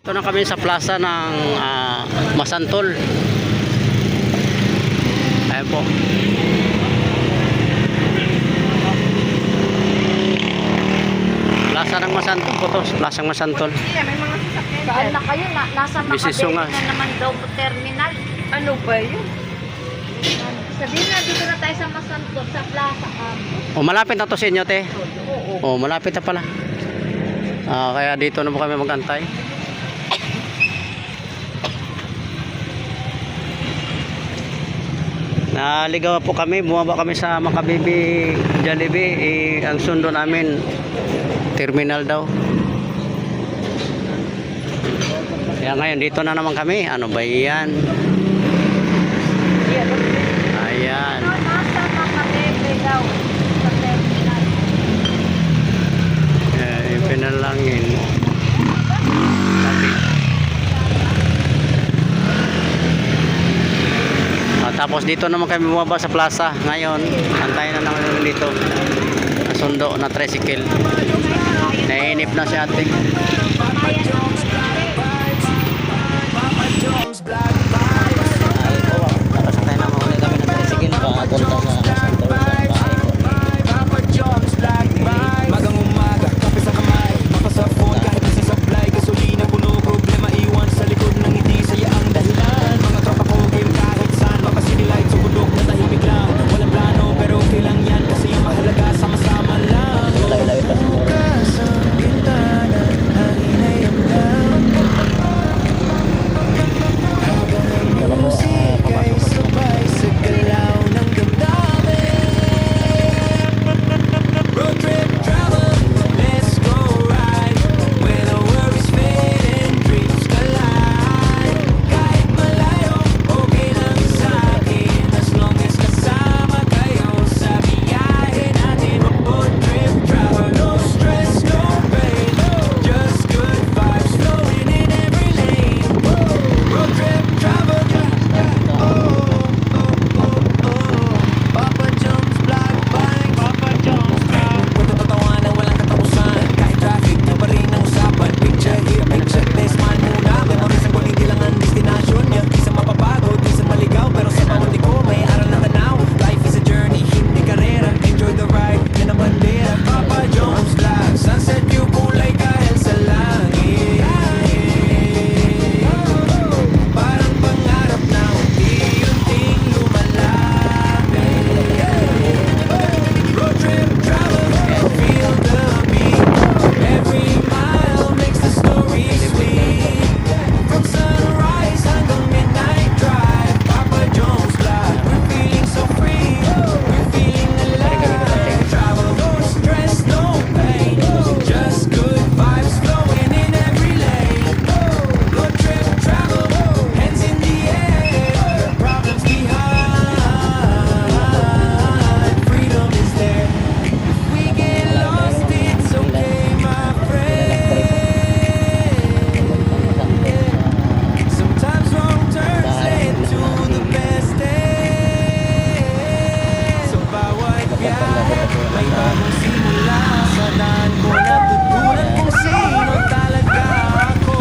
Ito na kami sa plaza ng Masantol. Ayan po. Plaza ng Masantol po to. Plaza ng Masantol. May mga sasakyan. Saan na kayo? Nasa Bisiso nga. Makabeli na naman daw po terminal. Ano ba yun? Sabihin na dito na tayo sa Masantol, sa plaza. O malapit na to sa inyo, te. Oo. O malapit na pala. Kaya dito na po kami magantay. Naligaw po kami, bumaba kami sa Makabibi Jollibee. Ang sundo namin terminal daw. Kaya ngayon dito na naman kami. Ano ba yan? Ayan. Nasa Makabeli daw sa terminal. Pinalangin. Tapos dito naman kami bumaba sa plaza. Ngayon, antayin na naman dito. Nasundo na tricycle. Nainip na si ate. Tapos antayin na muna kami ng tricycle. Papunta sa Santo sa bahay ko. Magang umaga, kape sa kamay, mapasapon kahit nasa supply, gasolina puno, problema iwan sa likod ng ngiti, saya ang dahilan. Mga tropa ko game kahit saan, mapasinilight sa bundok na tahimik lang. Walang plano pero okay lang yan, kasi yung mahalaga sama-sama lang. Bukas ang bintana, hangin ay amdam. Habang ang musik ay sabay sa galaw ng damdamin. Road trip travel, let's go ride. Where the worries fade and dreams collide. Kahit malayo, okay lang sa'kin, as long as kasama kayo sa biyahe natin. Road trip travel, no stress, no pain, just good vibes flowing in every lane. Road trip travel, Papa John's Black Bike, Papa John's Black. Kwento tatawanan, walang katapusan. Kahit traffic, na pa rin ang usapan. Picture here, picture this, man muna. Memories ang hindi lang ang destination niya. Di sa mapapagod, di sa maligaw, pero sa bawat liko may aral na tanaw. Life is a journey, hindi karera. Enjoy the ride, yan ang bandera. Papa John's Black, sunset view, kulay kahit sa langit. Parang pangarap na unti-unting lumalapit. Road trip travel, feel the beat. Every mile makes the story sweet. From sunrise hanggang midnight drive, Papa John's Black. We're feeling so free, we're feeling alive. Travel, no stress, no pain, just good vibes flowing in every lane. Road trip travel, hands in the air, problems behind. Freedom is there. If we get lost, it's okay, my friend. Sometimes wrong turns lead to the best end. Sa bawat biyahe, may bagong simula. Sa daan ko natutunan kung sino talaga ako.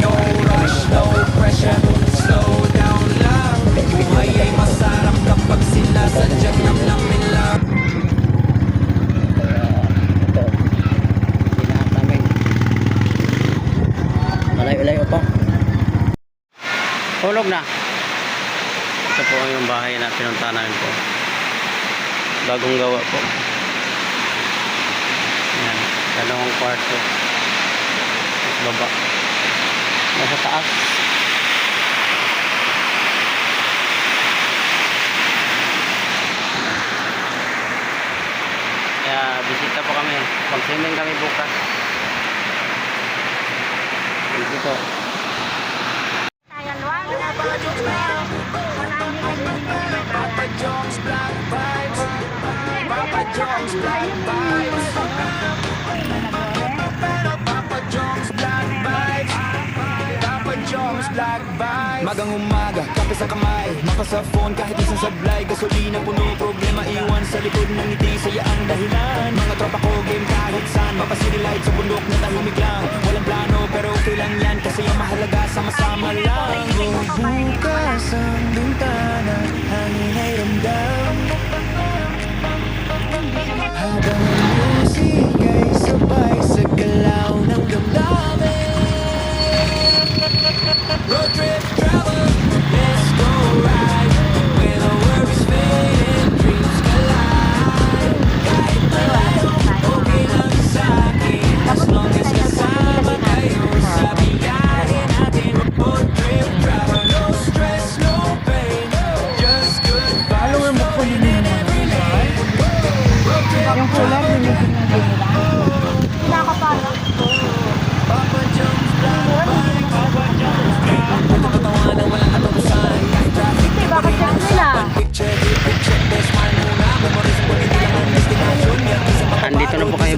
No rush, no pressure, slow down lang. Buhay ay masarap kapag sinasadyang namnamin lang. Hinahanap namin. Malayo-layo pa. Tulog na. Ito po yung bahay na pinunta namin po. Bagong gawa po. Ayan. Dalawang kwarto. Baba. Nasa taas. Kaya bisita po kami. Mag-swimming kami bukas. Dito po. Papa John's Black Vibes, Papa John's Black Vibes, Papa John's Black Vibes, Papa John's Black Vibes. Magang umaga, kape sa kamay, mapasapon kahit isang sablay. Gasolina puno, problema iwan sa likod ng ngiti, saya ang dahilan. Mga tropa ko game kahit saan, mapasinilight sa bundok na tahimik lang. Walang plano pero okay lang yan, kasi yung mahal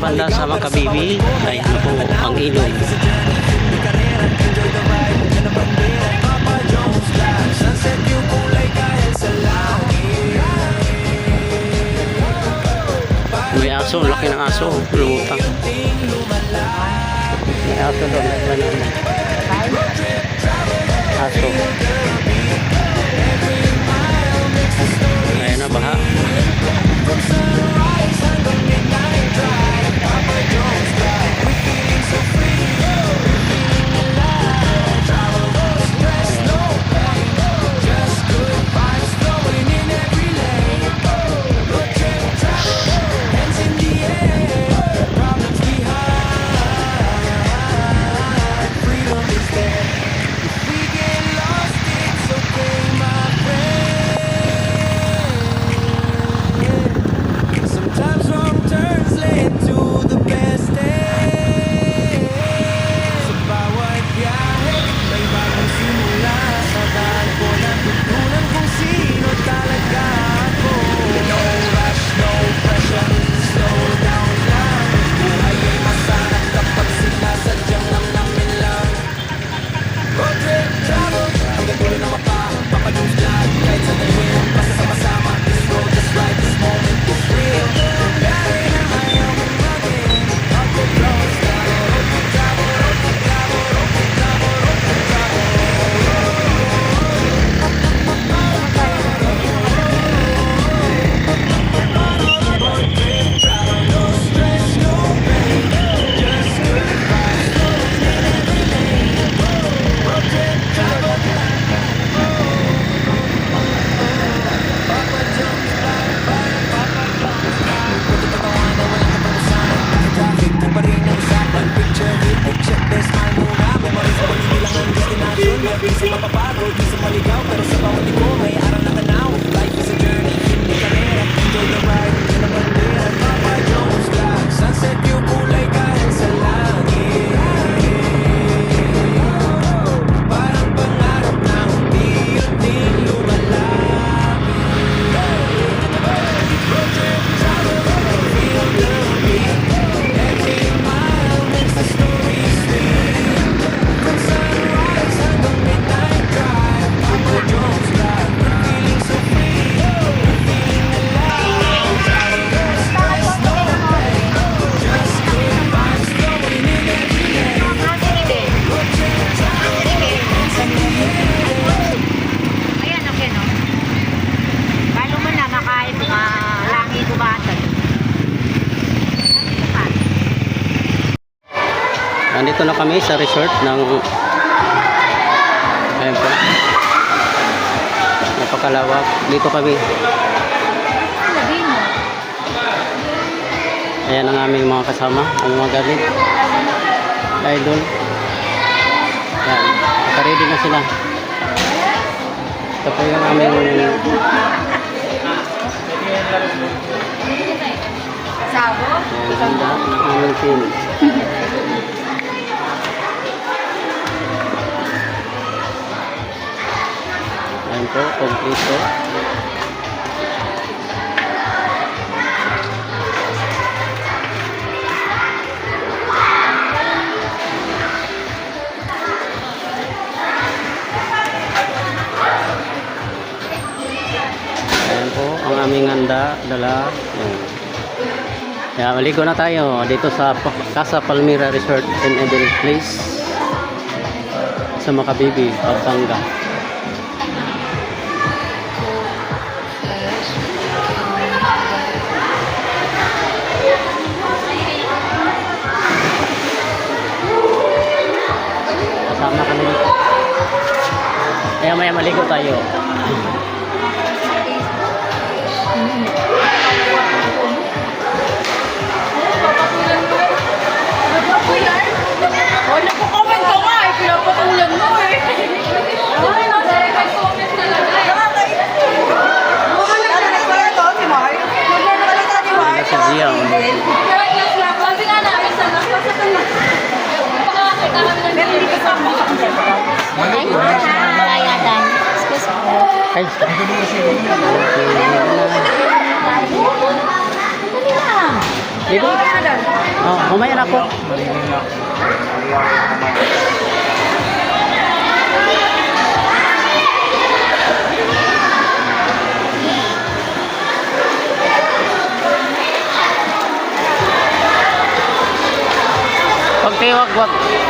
banda sa Makabibi, ay ano po, ang ilog. May aso, laki ng aso, lumutang. May aso doon, aso. Ayan na, baha. Sometimes wrong turns lead to the best end. Sa bawat biyahe, may bagong simula. Sa daan ko natutunan kung sino talaga ako. No rush, no pressure, slow down lang. Buhay ay masarap kapag sinasadyang lang namin lang. Road trip, travel, hanggang dulo na mapapalose lahat. Kahit sa dahil, basta sama-sama. This road, this ride, this moment is real. Ayan, okay, no? Paano mo na makain mga langi kubatan? Nandito na kami sa resort ng ayan po, napakalawak. Dito kami. Ayan ang aming mga kasama, ang mga galit idol. Ayan, nakaready na sila. Ito po yung aming Sabo? ayan, ganda ng aming team. Ayan po, kompleto. Ayan po, ang aming handa, dala. Ayan. Kaya maligo na tayo dito sa Casa Palmira Resort and Event Place sa Makabibi, Pampanga. Kasama kami dito. Kaya maya maligo tayo. O, nagko-comment ka nga eh. Pinapatulan mo eh. Ay, nag-comment talaga eh. Nagko-comment to, si Mark. Nagko-comment ni Mark. Sa Zia. Kasi nga namin sa nakasatan na. Pakakita kami ng hindi kasama. Ayadan. Excuse me. Ay, Dali lang. dito. Ayadan. Oh, mamaya na po. Maligin lang. Pag tiwag, wag.